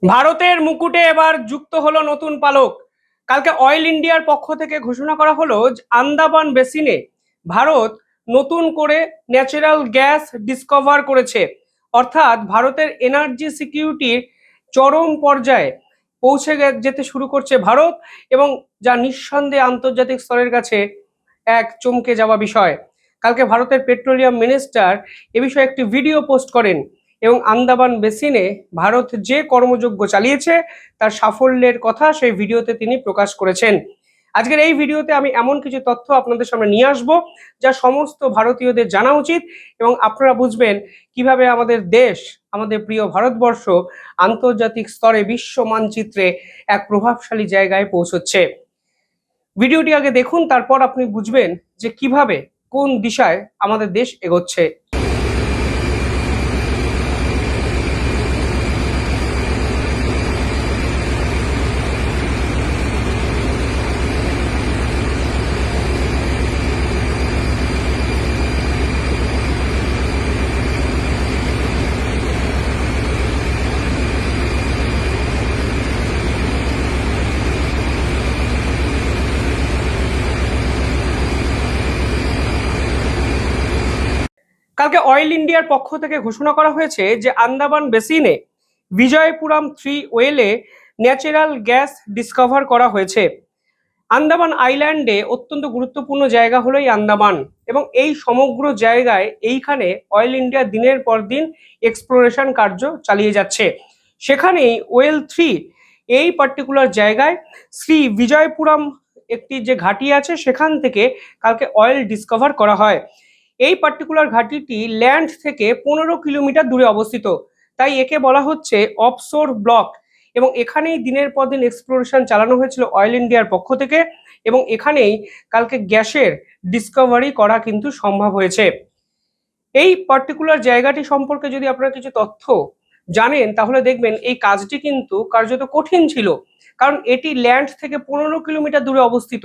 ভারতের মুকুটে এবার যুক্ত হলো নতুন পালক। কালকে অয়েল ইন্ডিয়ার পক্ষ থেকে ঘোষণা করা হলো যে আন্দামান বেসিনে ভারত নতুন করে ন্যাচারাল গ্যাস ডিসকভার করেছে। অর্থাৎ ভারতের এনার্জি সিকিউরিটির চরম পর্যায়ে পৌঁছে যেতে শুরু করছে ভারত, এবং যা নিঃসন্দেহে আন্তর্জাতিক স্তরের কাছে এক চমকে যাওয়া বিষয়। কালকে ভারতের পেট্রোলিয়াম মিনিস্টার এ বিষয়ে একটি ভিডিও পোস্ট করেন এবং আন্দামান বেসিনে ভারত যে কর্মযজ্ঞ চালিয়েছে তার সাফল্যের কথা সেই ভিডিওতে তিনি প্রকাশ করেছেন। আজকের এই ভিডিওতে আমি এমন কিছু তথ্য আপনাদের সামনে নিয়ে আসব যা সমস্ত ভারতীয়দের জানা উচিত, এবং আপনারা বুঝবেন কিভাবে আমাদের দেশ, আমাদের প্রিয় ভারতবর্ষ আন্তর্জাতিক স্তরে বিশ্ব মানচিত্রে এক প্রভাবশালী জায়গায় পৌঁছচ্ছে। ভিডিওটি আগে দেখুন, তারপর আপনি বুঝবেন যে কিভাবে কোন দিশায় আমাদের দেশ এগোচ্ছে। কালকে অয়েল ইন্ডিয়ার পক্ষ থেকে ঘোষণা করা হয়েছে যে আন্দামান বেসিনে বিজয়পুরম 3 ওয়েলে ন্যাচারাল গ্যাস ডিসকভার করা হয়েছে। আন্দামান আইল্যান্ডে অত্যন্ত গুরুত্বপূর্ণ জায়গা হলো এই আন্দামান, এবং এই সমগ্র জায়গায় এইখানে অয়েল ইন্ডিয়া দিনের পর দিন এক্সপ্লোরেশন কার্য চালিয়ে যাচ্ছে। সেখানেই ওয়েল 3 এই পার্টিকুলার জায়গায় শ্রী বিজয়পুরম একটি যে ঘাঁটি আছে সেখান থেকে কালকে অয়েল ডিসকভার করা হয়। এই পার্টিকুলার ঘাঁটিটি ল্যান্ড থেকে 15 কিলোমিটার দূরে অবস্থিত, তাই একে বলা হচ্ছে অফশোর ব্লক। এবং এখানেই দিনের পর দিন এক্সপ্লোরেশন চালানো হয়েছিল অয়েল ইন্ডিয়ার পক্ষ থেকে, এবং এখানেই কালকে গ্যাসের ডিসকভারি করা কিন্তু সম্ভব হয়েছে। এই পার্টিকুলার জায়গাটি সম্পর্কে যদি আপনারা কিছু তথ্য জানেন তাহলে দেখবেন এই কাজটি কিন্তু কার্যত কঠিন ছিল, কারণ এটি ল্যান্ড থেকে 15 কিলোমিটার দূরে অবস্থিত।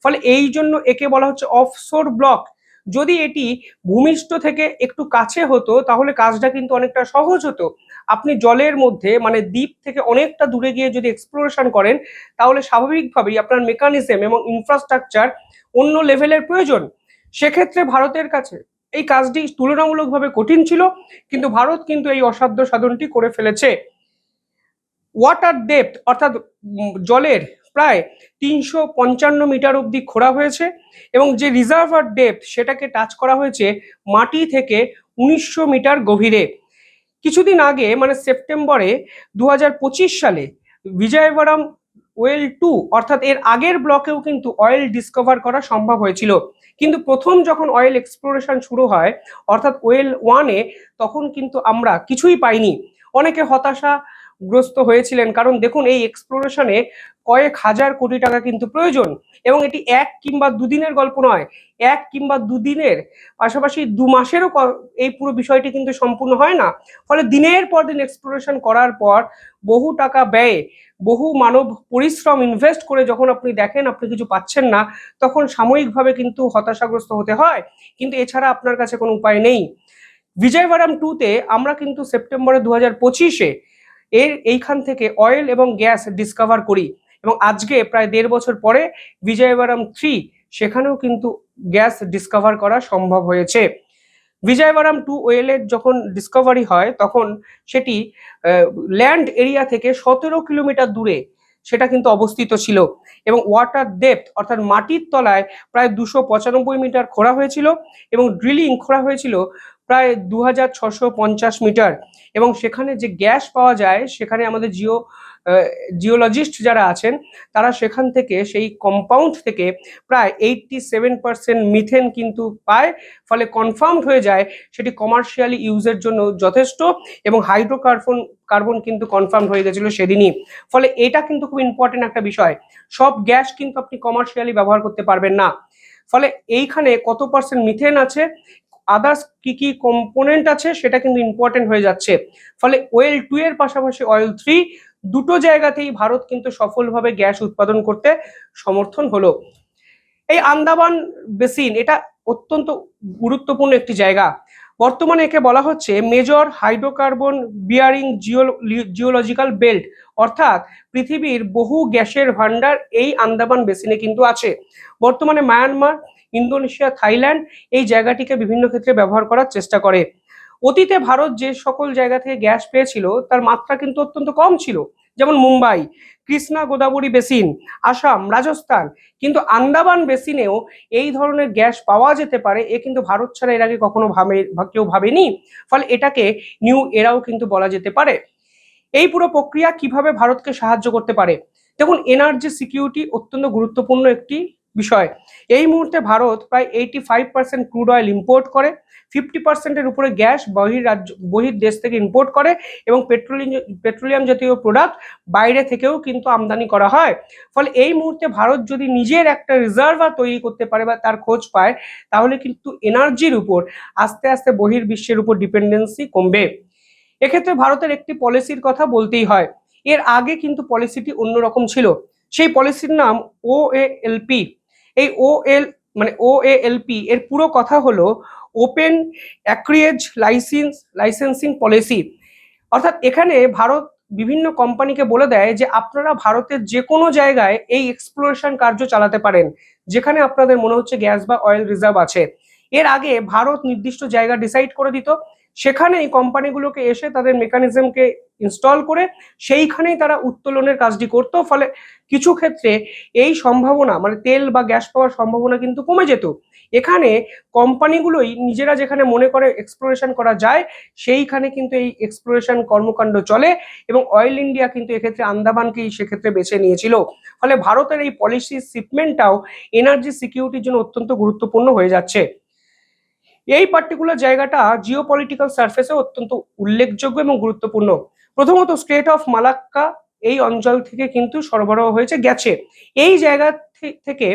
ফলে এই জন্য একে বলা হচ্ছে অফশোর ব্লক। যদি এটি ভূমিষ্ঠ থেকে একটু কাছে হতো তাহলে কাজটা কিন্তু অনেকটা সহজ হতো। আপনি জলের মধ্যে মানে দ্বীপ থেকে অনেকটা দূরে গিয়ে যদি এক্সপ্লোরেশন করেন তাহলে স্বাভাবিকভাবেই আপনার মেকানিজম এবং ইনফ্রাস্ট্রাকচার অন্য লেভেলের প্রয়োজন। সেক্ষেত্রে ভারতের কাছে এই কাজটি তুলনামূলকভাবে কঠিন ছিল, কিন্তু ভারত কিন্তু এই অসাধ্য সাধনটি করে ফেলেছে। ওয়াটার ডেপথ অর্থাৎ জলের প্রায় 355 মিটার অবধি খোঁড়া হয়েছে, এবং যে রিজার্ভার ডেপথ সেটাকে টাচ করা হয়েছে মাটি থেকে 1900 মিটার গভীরে। কিছুদিন আগে মানে সেপ্টেম্বরে 2025 সালে বিজয়বাড়াম ওয়েল 2 অর্থাৎ এর আগের ব্লকেও কিন্তু অয়েল ডিসকভার করা সম্ভব হয়েছিল, কিন্তু প্রথম যখন অয়েল এক্সপ্লোরেশন শুরু হয় অর্থাৎ ওয়েল 1-এ তখন কিন্তু আমরা কিছুই পাইনি। অনেকে হতাশাগ্রস্ত হয়েছিলেন, কারণ দেখুন এই এক্সপ্লোরেশনে কয়েক হাজার কোটি টাকা কিন্তু প্রয়োজন, এবং এটি 1 কিংবা 2 দিনের গল্প নয়, 1 কিংবা 2 দিনের পাশাপাশি 2 মাসেরও এই পুরো বিষয়টি কিন্তু সম্পূর্ণ হয় না। ফলে দিনের পর দিন এক্সপ্লোরেশন করার পর বহু টাকা ব্যয়ে বহু মানব পরিশ্রম ইনভেস্ট করে যখন আপনি দেখেন আপনি কিছু পাচ্ছেন না, তখন সাময়িকভাবে কিন্তু হতাশাগ্রস্ত হতে হয়, কিন্তু এছাড়া আপনার কাছে কোনো উপায় নেই। বিজয়বাড়াম 2-তে আমরা কিন্তু সেপ্টেম্বরে 2025-এ এইখান থেকে অয়েল এবং গ্যাস ডিসকভার করি, এবং আজকে প্রায় 1.5 বছর পরে বিজয়বাড়াম 3 সেখানেও কিন্তু গ্যাস ডিসকভার করা সম্ভব হয়েছে। বিজয়বাড়াম 2 ওয়েলের যখন ডিসকভারি হয় তখন সেটি ল্যান্ড এরিয়া থেকে 17 কিলোমিটার দূরে সেটা কিন্তু অবস্থিত ছিল, এবং ওয়াটার ডেপথ অর্থাৎ মাটির তলায় প্রায় 295 মিটার খোঁড়া হয়েছিল, এবং ড্রিলিং খোঁড়া হয়েছিল প্রায় 2650 মিটার। এবং সেখানে যে গ্যাস পাওয়া যায় সেখানে আমাদের জিওলজিস্ট যারা আছেন তারা সেখান থেকে সেই কম্পাউন্ড থেকে প্রায় 87% মিথেন কিন্তু পায়। ফলে কনফার্মড হয়ে যায় সেটি কমার্শিয়ালি ইউজের জন্য যথেষ্ট, এবং কার্বন কিন্তু কনফার্ম হয়ে গেছিল সেদিনই। ফলে এটা কিন্তু খুব ইম্পর্টেন্ট একটা বিষয়, সব গ্যাস কিন্তু আপনি কমার্শিয়ালি ব্যবহার করতে পারবেন না। ফলে এইখানে কত পার্সেন্ট মিথেন আছে, আদার্স কি কি কম্পোনেন্ট আছে সেটা কিন্তু ইম্পর্টেন্ট হয়ে যাচ্ছে। ফলে ওয়েল 2 এর পাশাপাশি অয়েল 3 দুটো জায়গাতেই ভারত কিন্তু সফলভাবে গ্যাস উৎপাদন করতে সমর্থন হলো। এই আন্দামান বেসিন এটা অত্যন্ত গুরুত্বপূর্ণ একটি জায়গা। বর্তমানে একে বলা হচ্ছে major hydrocarbon bearing geological belt, অর্থাৎ পৃথিবীর বহু গ্যাসের ভান্ডার এই আন্দামান বেসিনে কিন্তু আছে। বর্তমানে মায়ানমার, ইন্দোনেশিয়া, থাইল্যান্ড এই জায়গাটিকে বিভিন্ন ক্ষেত্রে ব্যবহার করার চেষ্টা করে। অতীতে ভারত যে সকল জায়গা থেকে গ্যাস পেয়েছিল তার মাত্রা কিন্তু অত্যন্ত কম ছিল, যেমন মুম্বাই, কৃষ্ণা গোদাবরী বেসিন, আসাম, রাজস্থান। কিন্তু আন্দামান বেসিনেও এই ধরনের গ্যাস পাওয়া যেতে পারে এ কিন্তু ভারত ছাড়া এর আগে কখনো কেউ ভাবেনি। ফলে এটাকে নিউ এরাও কিন্তু বলা যেতে পারে। এই পুরো প্রক্রিয়া কিভাবে ভারতকে সাহায্য করতে পারে? দেখুন, এনার্জি সিকিউরিটি অত্যন্ত গুরুত্বপূর্ণ একটি বিষয়। এই মুহূর্তে ভারত প্রায় 85% ক্রুড অয়েল ইম্পোর্ট করে, 50%-এর উপরে গ্যাস বহির দেশ থেকে ইম্পোর্ট করে, এবং পেট্রোলিয়াম জাতীয় প্রোডাক্ট বাইরে থেকেও কিন্তু আমদানি করা হয়। ফলে এই মুহূর্তে ভারত যদি নিজের একটা রিজার্ভার তৈরি করতে পারে বা তার খোঁজ পায়, তাহলে কিন্তু এনার্জির উপর আস্তে আস্তে বহির্বিশ্বের উপর ডিপেন্ডেন্সি কমবে। এক্ষেত্রে ভারতের একটি পলিসির কথা বলতেই হয়। এর আগে কিন্তু পলিসিটি অন্যরকম ছিল। সেই পলিসির নাম OALP। এই OALP এর পুরো কথা হলো ওপেন অ্যাক্রিয়েজ লাইসেন্সিং পলিসি। অর্থাৎ এখানে ভারত বিভিন্ন কোম্পানিকে বলে দেয় যে আপনারা ভারতের যে কোনো জায়গায় এই এক্সপ্লোরেশন কার্য চালাতে পারেন যেখানে আপনাদের মনে হচ্ছে গ্যাস বা অয়েল রিজার্ভ আছে। এর আগে ভারত নির্দিষ্ট জায়গা ডিসাইড করে দিত, সেখানেই কোম্পানিগুলোকে এসে তাদের মেকানিজমকে ইনস্টল করে সেইখানেই তারা উত্তোলনের কাজটি করতো। ফলে কিছু ক্ষেত্রে এই সম্ভাবনা মানে তেল বা গ্যাস পাওয়ার সম্ভাবনা কিন্তু কমে যেত। এখানে কোম্পানিগুলোই নিজেরা যেখানে মনে করে এক্সপ্লোরেশন করা যায় সেইখানে কিন্তু এই এক্সপ্লোরেশন কর্মকাণ্ড চলে, এবং অয়েল ইন্ডিয়া কিন্তু এক্ষেত্রে আন্দামানকেই সেক্ষেত্রে বেছে নিয়েছিল। ফলে ভারতের এই পলিসি শিপমেন্টটাও এনার্জি সিকিউরিটির জন্য অত্যন্ত গুরুত্বপূর্ণ হয়ে যাচ্ছে। এই পার্টিকুলার জায়গাটা জিও পলিটিক্যাল সার্ফেসে অত্যন্ত উল্লেখযোগ্য এবং গুরুত্বপূর্ণ। প্রথমত স্টেট অফ মালাক্কা এই অঞ্চল থেকে কিন্তু সরবরাহ হয়েছে গেছে। এই জায়গা থেকে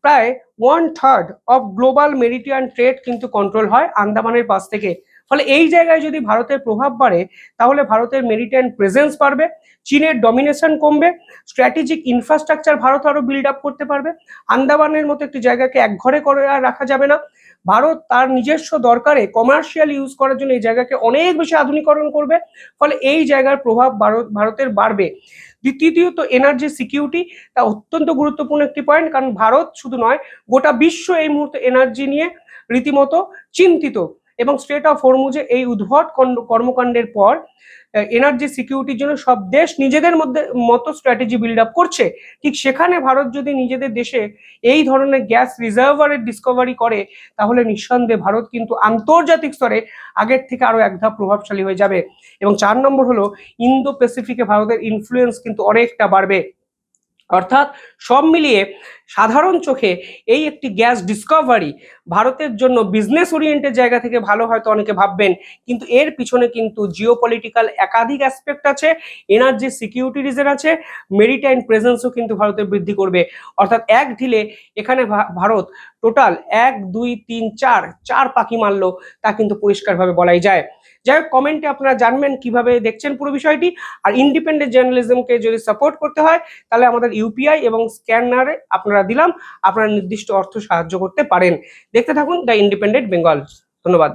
প্রায় 1/3 অফ গ্লোবাল মেরিটাইম ট্রেড কিন্তু কন্ট্রোল হয় আন্দামানের পাশ থেকে। ফলে এই জায়গায় যদি ভারতের প্রভাব বাড়ে তাহলে ভারতের মেরিটাইম প্রেজেন্স বাড়বে, চীনের ডমিনেশন কমবে, স্ট্র্যাটেজিক ইনফ্রাস্ট্রাকচার ভারত আরো বিল্ড আপ করতে পারবে। আন্দামানের মতো একটি জায়গাকে একঘরে করে আর রাখা যাবে না। ভারত তার নিজস্ব দরকারে কমার্শিয়াল ইউজ করার জন্য এই জায়গাকে অনেক বেশি আধুনিকরণ করবে। ফলে এই জায়গার প্রভাব ভারতের বাড়বে। তৃতীয়ত এনার্জি সিকিউরিটি, তা অত্যন্ত গুরুত্বপূর্ণ একটি পয়েন্ট, কারণ ভারত শুধু নয় গোটা বিশ্ব এই মুহূর্তে এনার্জি নিয়ে রীতিমতো চিন্তিত, এবং স্ট্রেট অফ হরমুজে এই উদ্ভট কর্মকাণ্ডের পর এনার্জি সিকিউরিটির জন্য সব দেশ নিজেদের মধ্যে মতো স্ট্র্যাটেজি বিল্ড আপ করছে। ঠিক সেখানে ভারত যদি নিজেদের দেশে এই ধরনের গ্যাস রিজার্ভারের ডিসকভারি করে তাহলে নিঃসন্দেহে ভারত কিন্তু আন্তর্জাতিক স্তরে আগের থেকে আরো এক ধাপ প্রভাবশালী হয়ে যাবে। এবং 4 নম্বর হলো ইন্দো প্যাসিফিকে ভারতের ইনফ্লুয়েন্স কিন্তু অনেকটা বাড়বে। অর্থাৎ সব মিলিয়ে সাধারণ চোখে এই একটি গ্যাস ডিসকভারি ভারতের জন্য বিজনেস ওরিয়েন্টেড জায়গা থেকে ভালো হয়তো অনেকে ভাববেন, কিন্তু এর পিছনে কিন্তু জিওপলিটিক্যাল একাধিক অ্যাসপেক্ট আছে, এনার্জি সিকিউরিটি রিজন আছে, মেরিটাইম প্রেজেন্সও কিন্তু ভারতের বৃদ্ধি করবে। অর্থাৎ এক ঢিলে এখানে ভারত টোটাল 1 2 3 4 পাখি মারলো, তা কিন্তু পরিষ্কারভাবে বলাই যায়। যাই হোক, কমেন্টে আপনারা জানবেন কিভাবে দেখছেন পুরো বিষয়টি। আর ইন্ডিপেন্ডেন্ট জার্নালিজমকে যদি সাপোর্ট করতে হয় তাহলে আমাদের ইউপিআই এবং স্ক্যানারে আপনারা দিলাম, আপনারা নির্দিষ্ট অর্থ সাহায্য করতে পারেন। দেখতে থাকুন দ্য ইন্ডিপেন্ডেন্ট বেঙ্গল। ধন্যবাদ।